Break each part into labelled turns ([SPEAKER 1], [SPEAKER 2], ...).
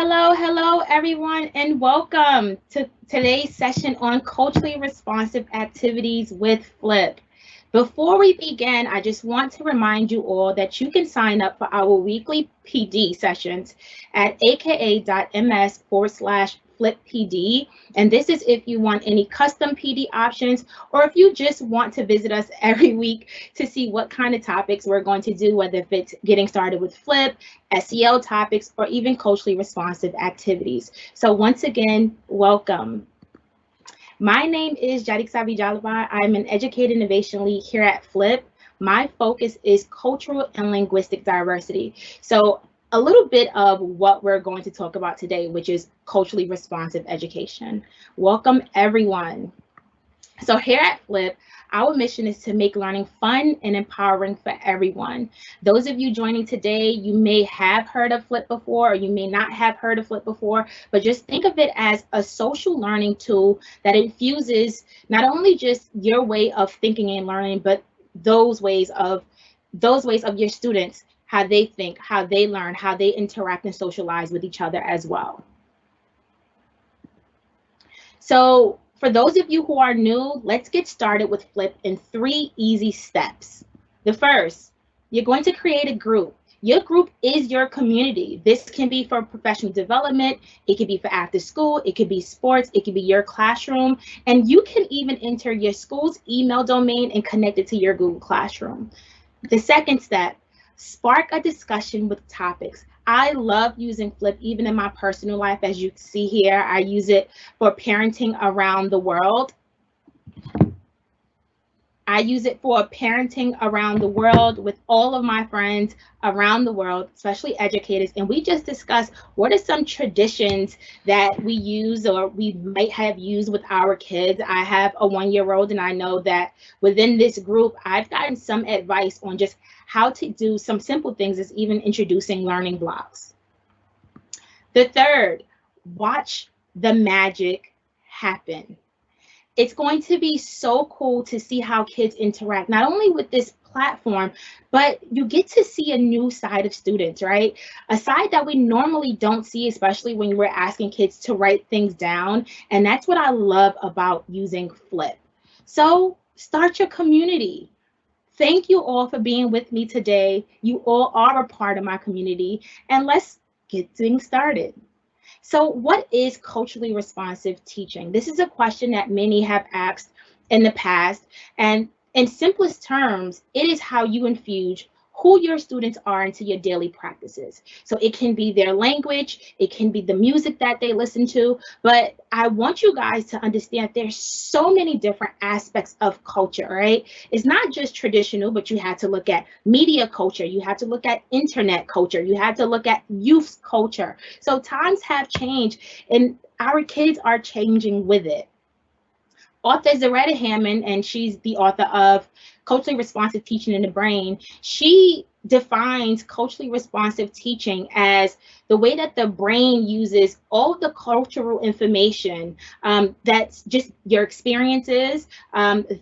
[SPEAKER 1] Hello, everyone, and welcome to today's session on culturally responsive activities with Flip. Before we begin, I just want to remind you all that you can sign up for our weekly PD sessions at aka.ms/FlipPD. And this is if you want any custom PD options or if you just want to visit us every week to see what kind of topics we're going to do, whether if it's getting started with Flip, SEL topics, or even culturally responsive activities. So once again, welcome. My name is Jadik Savi. I'm an Educated Innovation Lead here at Flip. My focus is cultural and linguistic diversity. So a little bit of what we're going to talk about today, which is culturally responsive education. Welcome, everyone. So here at Flip, our mission is to make learning fun and empowering for everyone. Those of you joining today, you may have heard of Flip before, or you may not have heard of Flip before, but just think of it as a social learning tool that infuses not only just your way of thinking and learning, but those ways of your students, how they think, how they learn, how they interact and socialize with each other as well. So for those of you who are new, let's get started with Flip in 3 easy steps. The first, you're going to create a group. Your group is your community. This can be for professional development, it could be for after school, it could be sports, it could be your classroom, and you can even enter your school's email domain and connect it to your Google Classroom. The second step, spark a discussion with topics. I love using Flip even in my personal life. As you see here, I use it for parenting around the world. I use it for parenting around the world with all of my friends around the world, especially educators. And we just discussed what are some traditions that we use or we might have used with our kids. I have a 1-year-old, and I know that within this group, I've gotten some advice on just how to do some simple things as even introducing learning blocks. The third, watch the magic happen. It's going to be so cool to see how kids interact, not only with this platform, but you get to see a new side of students, right? A side that we normally don't see, especially when we're asking kids to write things down. And that's what I love about using Flip. So start your community. Thank you all for being with me today. You all are a part of my community, and let's get things started. So what is culturally responsive teaching? This is a question that many have asked in the past. And in simplest terms, it is how you infuse who your students are into your daily practices. So it can be their language, it can be the music that they listen to, but I want you guys to understand there's so many different aspects of culture, right? It's not just traditional, but you have to look at media culture, you have to look at internet culture, you have to look at youth culture. So times have changed and our kids are changing with it. Author Zaretta Hammond, and she's the author of Culturally Responsive Teaching in the Brain. She defines culturally responsive teaching as the way that the brain uses all the cultural information that's just your experiences,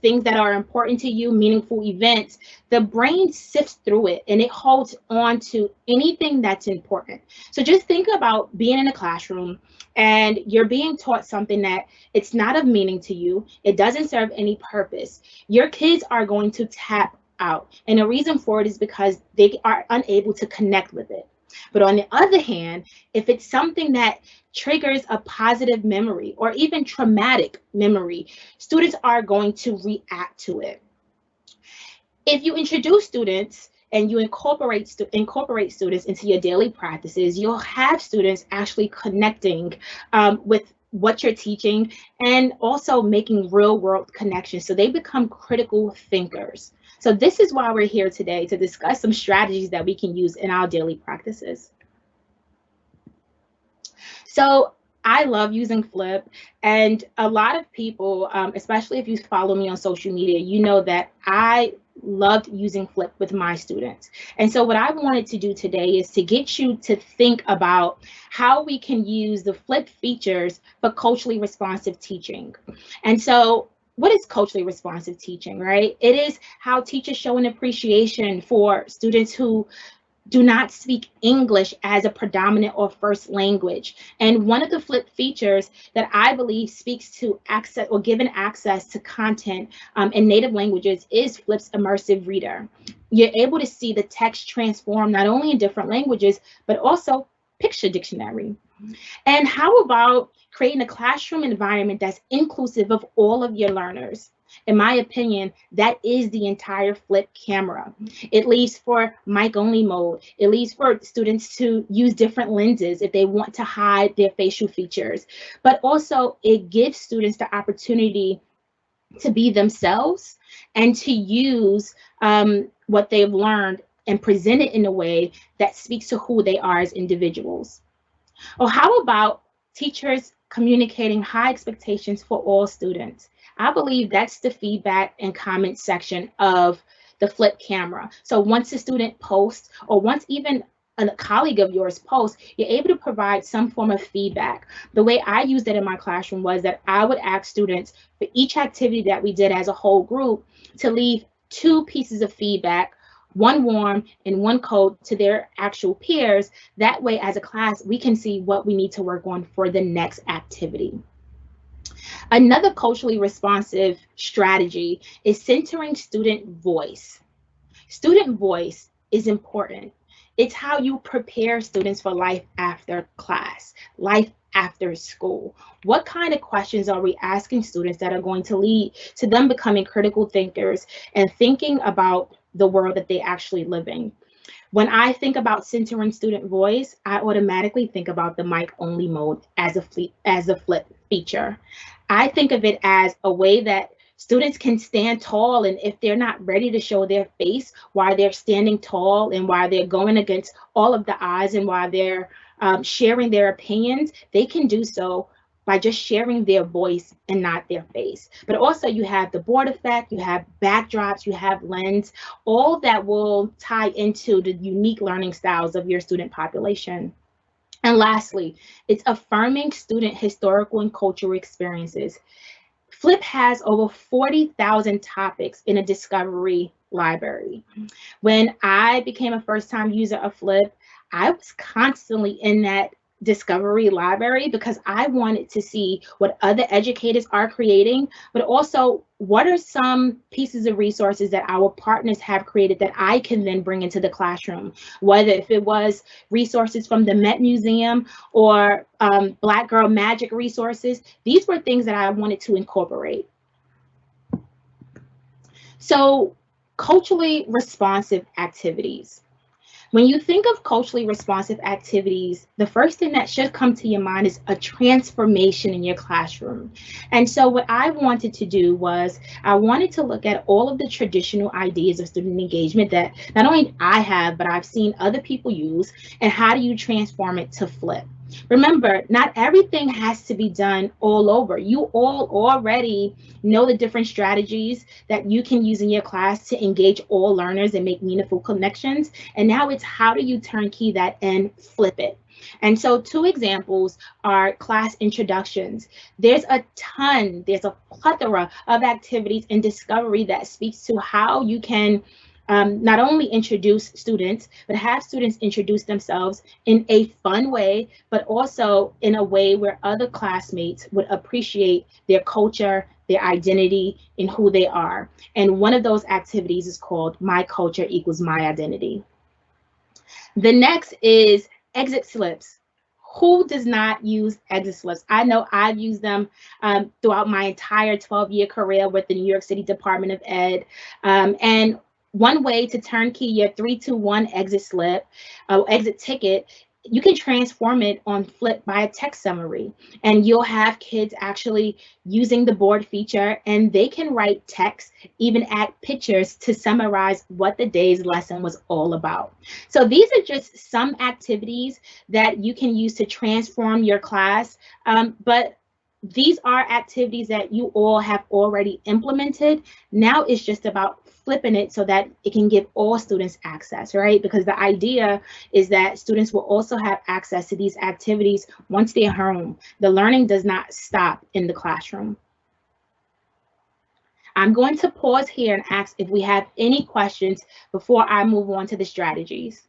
[SPEAKER 1] things that are important to you, meaningful events. The brain sifts through it and it holds on to anything that's important. So just think about being in a classroom and you're being taught something that it's not of meaning to you. It doesn't serve any purpose. Your kids are going to tap out. And the reason for it is because they are unable to connect with it. But on the other hand, if it's something that triggers a positive memory or even traumatic memory, students are going to react to it. If you introduce students and you incorporate students into your daily practices, you'll have students actually connecting with what you're teaching and also making real world connections. So they become critical thinkers. So this is why we're here today, to discuss some strategies that we can use in our daily practices. So I love using Flip, and a lot of people, especially if you follow me on social media, you know that I loved using Flip with my students. And so what I wanted to do today is to get you to think about how we can use the Flip features for culturally responsive teaching. And so what is culturally responsive teaching, right? It is how teachers show an appreciation for students who do not speak English as a predominant or first language. And one of the flip features that I believe speaks to access or given access to content in native languages is Flip's immersive reader. You're able to see the text transform not only in different languages, but also picture dictionary. And how about creating a classroom environment that's inclusive of all of your learners? In my opinion, that is the entire flip camera. It leaves for mic only mode. It leaves for students to use different lenses if they want to hide their facial features. But also, it gives students the opportunity to be themselves and to use what they've learned and present it in a way that speaks to who they are as individuals. Or how about teachers communicating high expectations for all students? I believe that's the feedback and comment section of the flip camera. So once a student posts, or once even a colleague of yours posts, you're able to provide some form of feedback. The way I used it in my classroom was that I would ask students for each activity that we did as a whole group to leave 2 pieces of feedback, one warm and one cold, to their actual peers. That way, as a class, we can see what we need to work on for the next activity. Another culturally responsive strategy is centering student voice. Student voice is important. It's how you prepare students for life after class, life after school. What kind of questions are we asking students that are going to lead to them becoming critical thinkers and thinking about the world that they actually live in? When I think about centering student voice, I automatically think about the mic only mode as a flip feature. I think of it as a way that students can stand tall, and if they're not ready to show their face while they're standing tall and while they're going against all of the odds and while they're sharing their opinions, they can do so by just sharing their voice and not their face. But also, you have the board effect, you have backdrops, you have lens, all that will tie into the unique learning styles of your student population. And lastly, it's affirming student historical and cultural experiences. Flip has over 40,000 topics in a discovery library. When I became a first-time user of Flip, I was constantly in that discovery library because I wanted to see what other educators are creating, but also what are some pieces of resources that our partners have created that I can then bring into the classroom, whether if it was resources from the Met Museum or Black Girl Magic resources. These were things that I wanted to incorporate. So, culturally responsive activities. When you think of culturally responsive activities, the first thing that should come to your mind is a transformation in your classroom. And so what I wanted to do was I wanted to look at all of the traditional ideas of student engagement that not only I have, but I've seen other people use, and how do you transform it to flip? Remember, not everything has to be done all over. You all already know the different strategies that you can use in your class to engage all learners and make meaningful connections. And now it's how do you turnkey that and flip it? And so 2 examples are class introductions. There's a plethora of activities in discovery that speaks to how you can not only introduce students, but have students introduce themselves in a fun way, but also in a way where other classmates would appreciate their culture, their identity, and who they are. And one of those activities is called My Culture Equals My Identity. The next is exit slips. Who does not use exit slips? I know I've used them throughout my entire 12-year career with the New York City Department of Ed. And one way to turnkey your 321 exit slip, exit ticket, you can transform it on Flip by a text summary, and you'll have kids actually using the board feature, and they can write text, even add pictures to summarize what the day's lesson was all about. So these are just some activities that you can use to transform your class, but these are activities that you all have already implemented. Now it's just about flipping it so that it can give all students access, right? Because the idea is that students will also have access to these activities once they're home. The learning does not stop in the classroom. I'm going to pause here and ask if we have any questions before I move on to the strategies.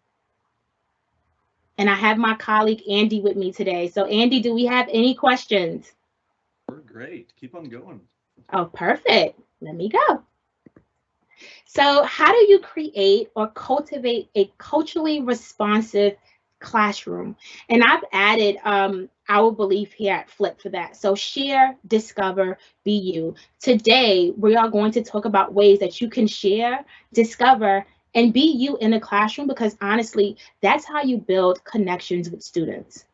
[SPEAKER 1] And I have my colleague Andy with me today. So Andy, do we have any questions?
[SPEAKER 2] We're great. Keep on going.
[SPEAKER 1] Oh, perfect. Let me go. So, how do you create or cultivate a culturally responsive classroom? And I've added our belief here at Flip for that. So, share, discover, be you. Today, we are going to talk about ways that you can share, discover, and be you in the classroom because honestly, that's how you build connections with students.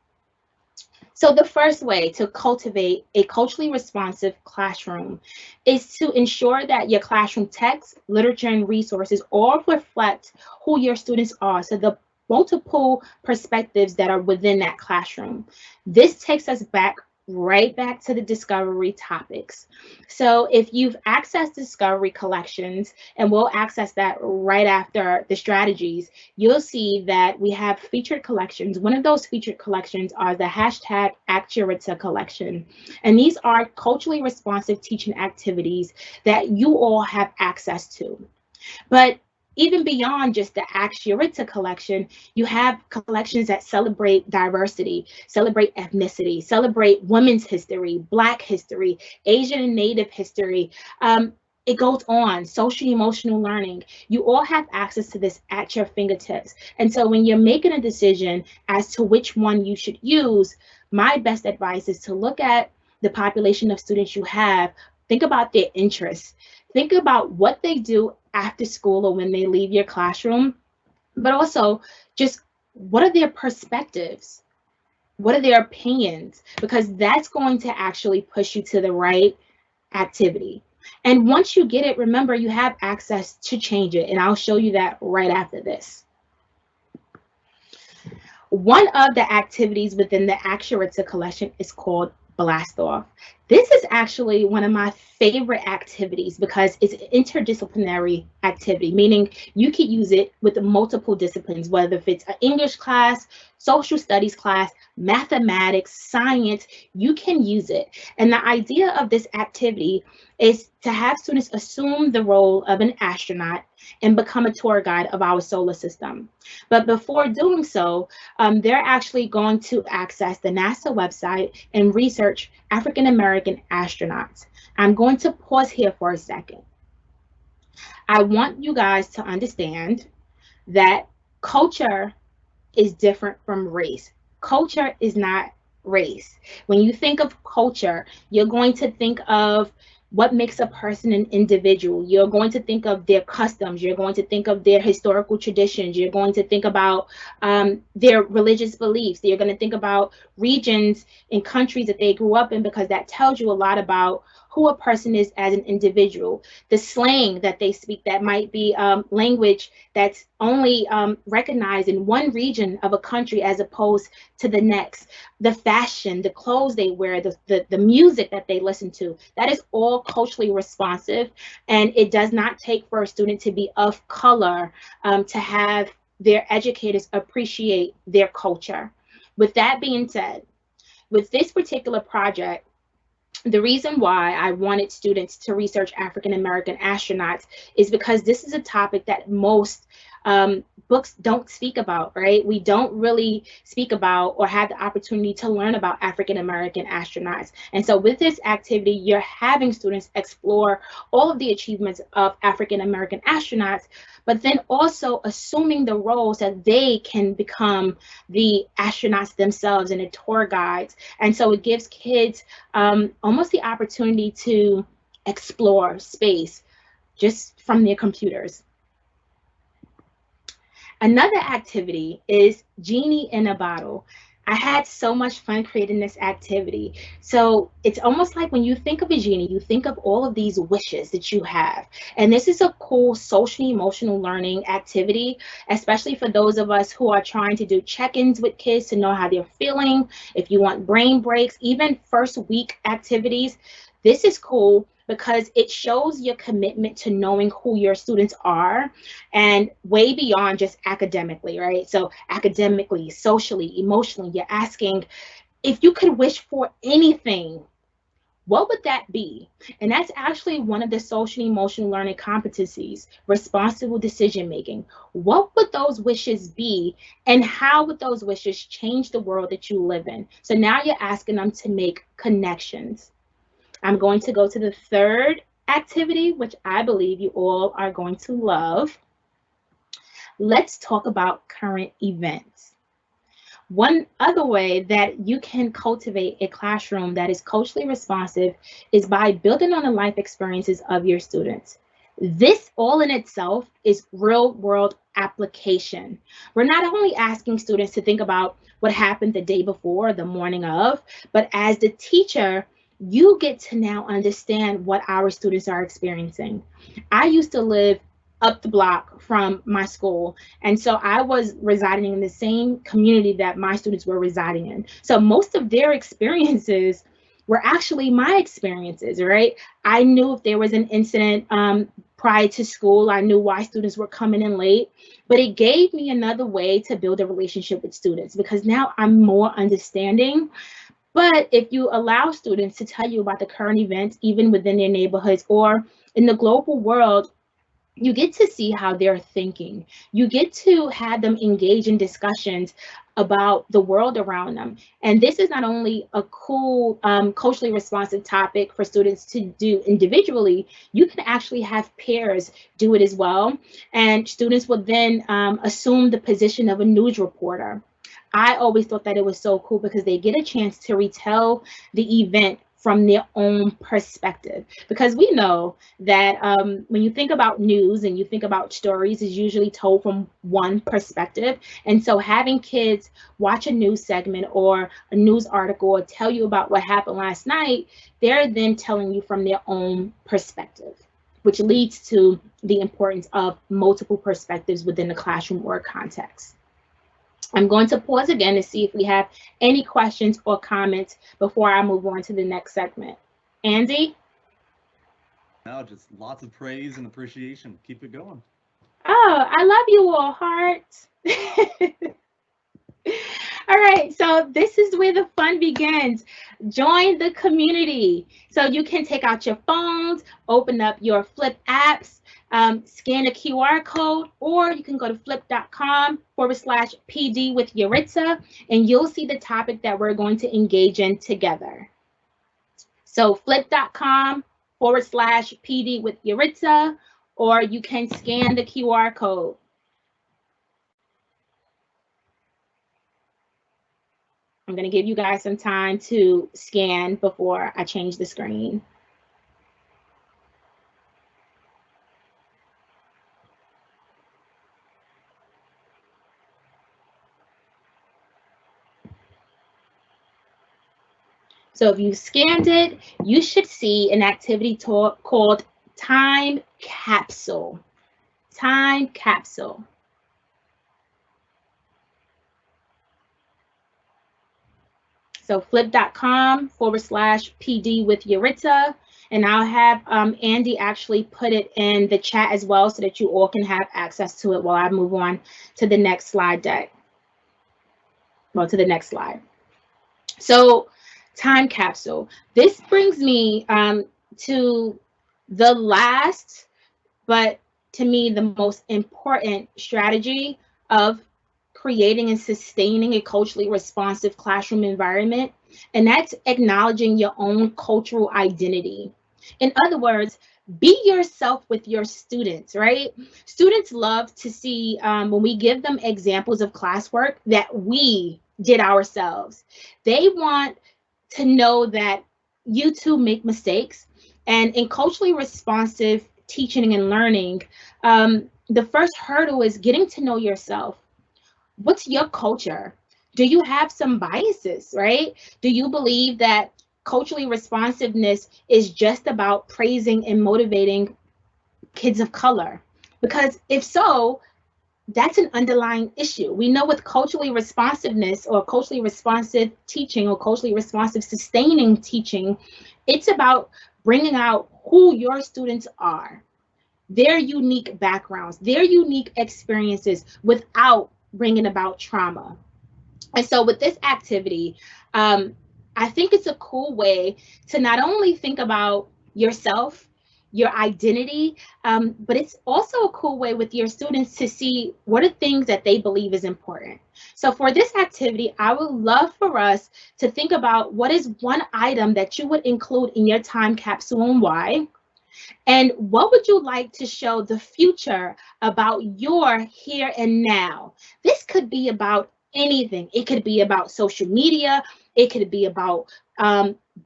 [SPEAKER 1] So, the first way to cultivate a culturally responsive classroom is to ensure that your classroom text, literature, and resources all reflect who your students are. So, the multiple perspectives that are within that classroom. This takes us back right back to the discovery topics. So, if you've accessed discovery collections, and we'll access that right after the strategies, you'll see that we have featured collections. One of those featured collections are the hashtag Acturita collection. And these are culturally responsive teaching activities that you all have access to. But even beyond just the Acturita collection, you have collections that celebrate diversity, celebrate ethnicity, celebrate women's history, Black history, Asian and Native history. It goes on, social emotional learning. You all have access to this at your fingertips. And so when you're making a decision as to which one you should use, my best advice is to look at the population of students you have, think about their interests, think about what they do after school or when they leave your classroom, but also just what are their perspectives? What are their opinions? Because that's going to actually push you to the right activity. And once you get it, remember you have access to change it. And I'll show you that right after this. One of the activities within the Acturita collection is called Blast Off. This is actually one of my favorite activities because it's an interdisciplinary activity, meaning you can use it with multiple disciplines, whether if it's an English class, social studies class, mathematics, science, you can use it. And the idea of this activity is to have students assume the role of an astronaut and become a tour guide of our solar system. But before doing so, they're actually going to access the NASA website and research African American astronauts. I'm going to pause here for a second. I want you guys to understand that culture is different from race. Culture is not race. When you think of culture, you're going to think of what makes a person an individual. You're going to think of their customs. You're going to think of their historical traditions. You're going to think about their religious beliefs. You're going to think about regions and countries that they grew up in because that tells you a lot about who a person is as an individual. The slang that they speak that might be language that's only recognized in one region of a country as opposed to the next. The fashion, the clothes they wear, the music that they listen to, that is all culturally responsive. And it does not take for a student to be of color to have their educators appreciate their culture. With that being said, with this particular project, the reason why I wanted students to research African American astronauts is because this is a topic that most books don't speak about, right? We don't really speak about or have the opportunity to learn about African American astronauts. And so with this activity, you're having students explore all of the achievements of African American astronauts, but then also assuming the roles that they can become the astronauts themselves and the tour guides. And so it gives kids almost the opportunity to explore space just from their computers. Another activity is Genie in a Bottle. I had so much fun creating this activity. So it's almost like when you think of a genie, you think of all of these wishes that you have. And this is a cool social emotional learning activity, especially for those of us who are trying to do check-ins with kids to know how they're feeling. If you want brain breaks, even first week activities, this is cool because it shows your commitment to knowing who your students are and way beyond just academically, right? So academically, socially, emotionally, you're asking if you could wish for anything, What would that be? And that's actually one of the social and emotional learning competencies, responsible decision making. What would those wishes be? And how would those wishes change the world that you live in? So now you're asking them to make connections. I'm going to go to the third activity, which I believe you all are going to love. Let's talk about current events. One other way that you can cultivate a classroom that is culturally responsive is by building on the life experiences of your students. This all in itself is real world application. We're not only asking students to think about what happened the day before, the morning of, but as the teacher, you get to now understand what our students are experiencing. I used to live up the block from my school, and so I was residing in the same community that my students were residing in. So most of their experiences were actually my experiences, right? I knew if there was an incident prior to school, I knew why students were coming in late, but it gave me another way to build a relationship with students because now I'm more understanding. But if you allow students to tell you about the current events, even within their neighborhoods or in the global world, you get to see how they're thinking. You get to have them engage in discussions about the world around them. And this is not only a cool, culturally responsive topic for students to do individually, you can actually have peers do it as well. And students will then assume the position of a news reporter. I always thought that it was so cool because they get a chance to retell the event from their own perspective. Because we know that when you think about news and you think about stories, is usually told from one perspective. And so having kids watch a news segment or a news article or tell you about what happened last night, they're then telling you from their own perspective, which leads to the importance of multiple perspectives within the classroom or context. I'm going to pause again to see if we have any questions or comments before I move on to the next segment. Andy?
[SPEAKER 2] No, just lots of praise and appreciation. Keep it going.
[SPEAKER 1] Oh, I love you all, hearts. All right, so this is where the fun begins. Join the community. So you can take out your phones, open up your Flip apps, scan a QR code, or you can go to flip.com/PD with Yaritza, and you'll see the topic that we're going to engage in together. So flip.com/PD with Yaritza, or you can scan the QR code. I'm going to give you guys some time to scan before I change the screen. So if you scanned it, you should see an activity called Time Capsule. Time Capsule. So flip.com/PD with Yaritza. And I'll have Andy actually put it in the chat as well so that you all can have access to it while I move on to the next slide deck. Well, to the next slide. So time capsule. This brings me to the last, but to me, the most important strategy of creating and sustaining a culturally responsive classroom environment, and that's acknowledging your own cultural identity. In other words, be yourself with your students, right? Students love to see when we give them examples of classwork that we did ourselves. They want to know that you too make mistakes. And in culturally responsive teaching and learning, the first hurdle is getting to know yourself. What's your culture? Do you have some biases, right? Do you believe that culturally responsiveness is just about praising and motivating kids of color? Because if so, that's an underlying issue. We know with culturally responsiveness or culturally responsive teaching or culturally responsive sustaining teaching, it's about bringing out who your students are, their unique backgrounds, their unique experiences without bringing about trauma. And so with this activity, I think it's a cool way to not only think about yourself, your identity, but it's also a cool way with your students to see what are things that they believe is important. So for this activity, I would love for us to think about what is one item that you would include in your time capsule and why. And what would you like to show the future about your here and now? This could be about anything. It could be about social media. It could be about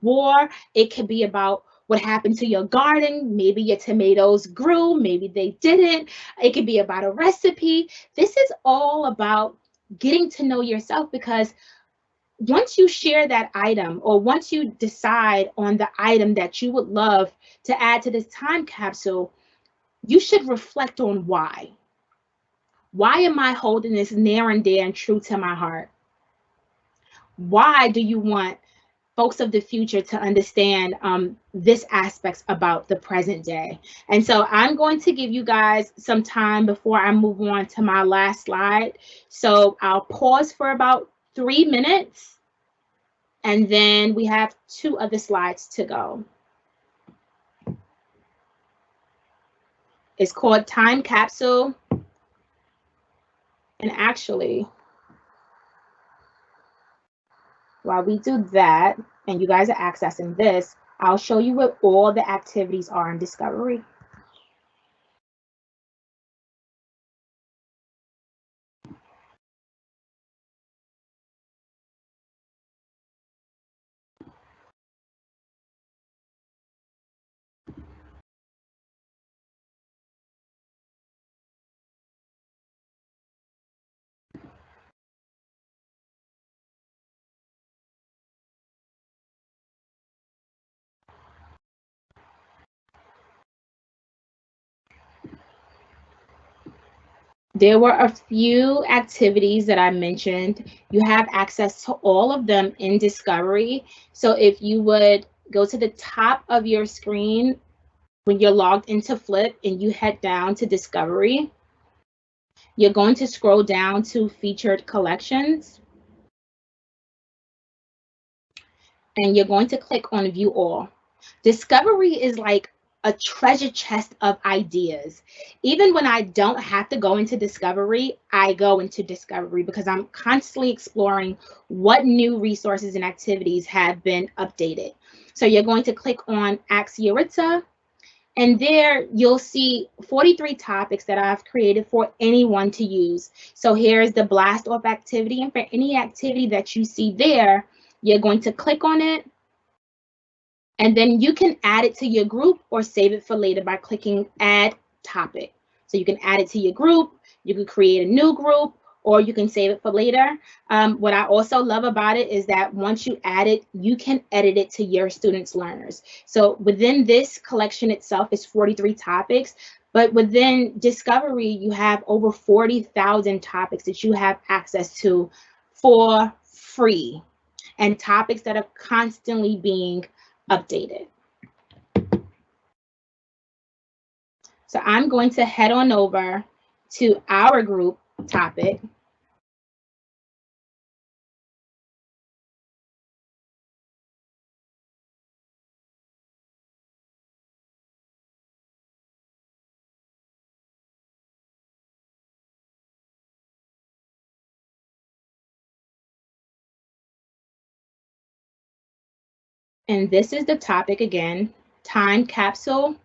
[SPEAKER 1] war. It could be about what happened to your garden. Maybe your tomatoes grew, maybe they didn't. It could be about a recipe. This is all about getting to know yourself, because once you share that item, or once you decide on the item that you would love to add to this time capsule, you should reflect on why. Why am I holding this near and dear and true to my heart? Why do you want folks of the future to understand this aspects about the present day? And so I'm going to give you guys some time before I move on to my last slide. So I'll pause for about 3 minutes. And then we have 2 other slides to go. It's called Time Capsule. And actually, while we do that, and you guys are accessing this, I'll show you what all the activities are in Discovery. There were a few activities that I mentioned. You have access to all of them in Discovery. So if you would go to the top of your screen when you're logged into Flip and you head down to Discovery, you're going to scroll down to Featured Collections. And you're going to click on View All. Discovery is like a treasure chest of ideas. Even when I don't have to go into Discovery, I go into Discovery because I'm constantly exploring what new resources and activities have been updated. So you're going to click on Ask Yuritsa, and there you'll see 43 topics that I've created for anyone to use. So here's the blast off activity, and for any activity that you see there, you're going to click on it, and then you can add it to your group or save it for later by clicking Add Topic. So you can add it to your group, you can create a new group, or you can save it for later. What I also love about it is that once you add it, you can edit it to your students' learners. So within this collection itself is 43 topics, but within Discovery, you have over 40,000 topics that you have access to for free, and topics that are constantly being updated. So I'm going to head on over to our group topic. And this is the topic again, time capsule.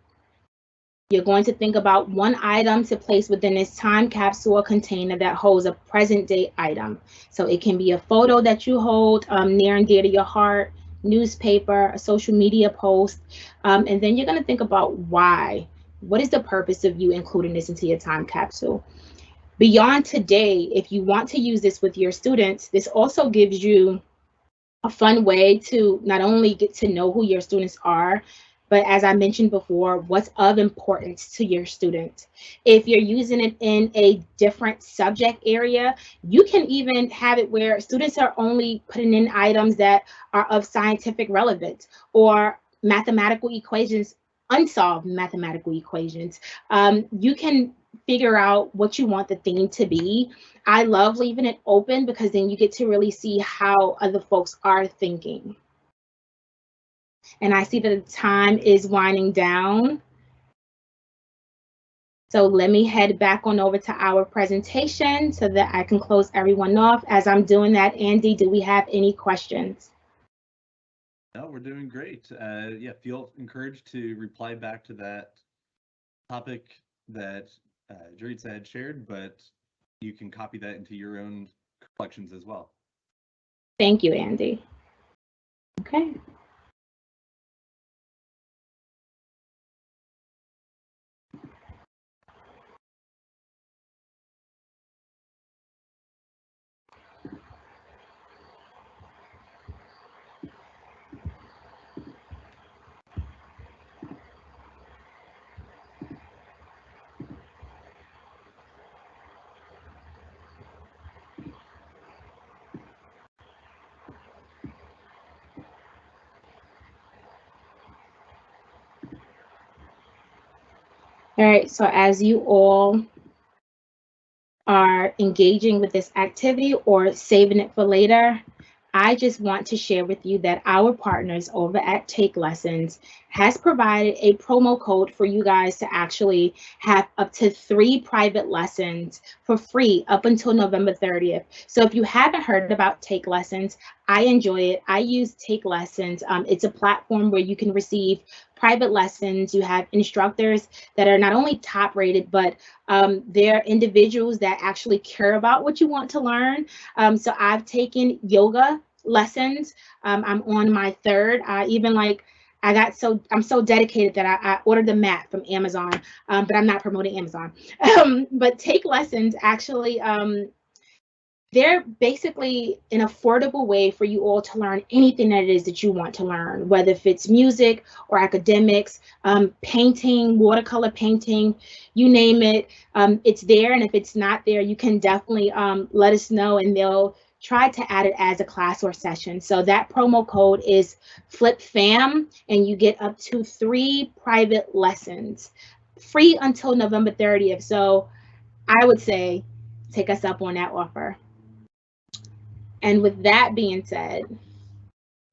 [SPEAKER 1] You're going to think about one item to place within this time capsule container that holds a present day item. So it can be a photo that you hold near and dear to your heart, newspaper, a social media post, and then you're going to think about why. What is the purpose of you including this into your time capsule? Beyond today, if you want to use this with your students, this also gives you a fun way to not only get to know who your students are, but as I mentioned before, what's of importance to your students. If you're using it in a different subject area, you can even have it where students are only putting in items that are of scientific relevance or mathematical equations, unsolved mathematical equations. You can figure out what you want the theme to be. I love leaving it open because then you get to really see how other folks are thinking. And I see that the time is winding down. So let me head back on over to our presentation so that I can close everyone off. As I'm doing that, Andy, do we have any questions?
[SPEAKER 2] No, we're doing great. Yeah, feel encouraged to reply back to that topic that Jaritza had shared, but you can copy that into your own collections as well.
[SPEAKER 1] Thank you, Andy. Okay. All right, so as you all are engaging with this activity or saving it for later, I just want to share with you that our partners over at TakeLessons has provided a promo code for you guys to actually have up to 3 private lessons for free up until November 30th. So if you haven't heard about TakeLessons, I enjoy it. I use TakeLessons. It's a platform where you can receive private lessons. You have instructors that are not only top rated, but they're individuals that actually care about what you want to learn. So I've taken yoga lessons. I'm on my 3rd. I'm so dedicated that I ordered the mat from Amazon, but I'm not promoting Amazon. But TakeLessons actually, they're basically an affordable way for you all to learn anything that it is that you want to learn, whether if it's music or academics, painting, watercolor painting, you name it, it's there. And if it's not there, you can definitely let us know and they'll try to add it as a class or session. So that promo code is FLIPFAM, and you get up to 3 private lessons free until November 30th. So I would say take us up on that offer. And with that being said,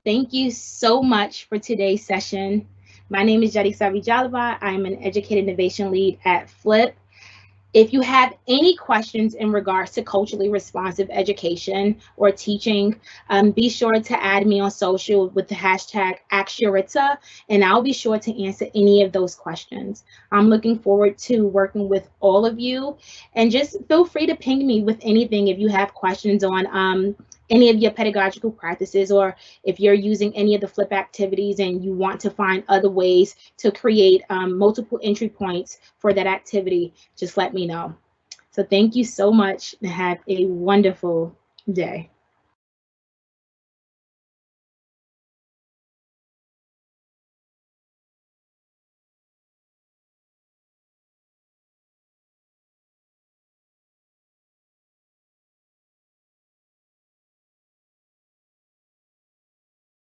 [SPEAKER 1] thank you so much for today's session. My name is Jaritza Villalba. I'm an Educated Innovation Lead at FLIP. If you have any questions in regards to culturally responsive education or teaching, be sure to add me on social with the hashtag #AskJaritza, and I'll be sure to answer any of those questions. I'm looking forward to working with all of you, and just feel free to ping me with anything if you have questions on any of your pedagogical practices, or if you're using any of the FLIP activities and you want to find other ways to create multiple entry points for that activity, just let me know. So thank you so much and have a wonderful day.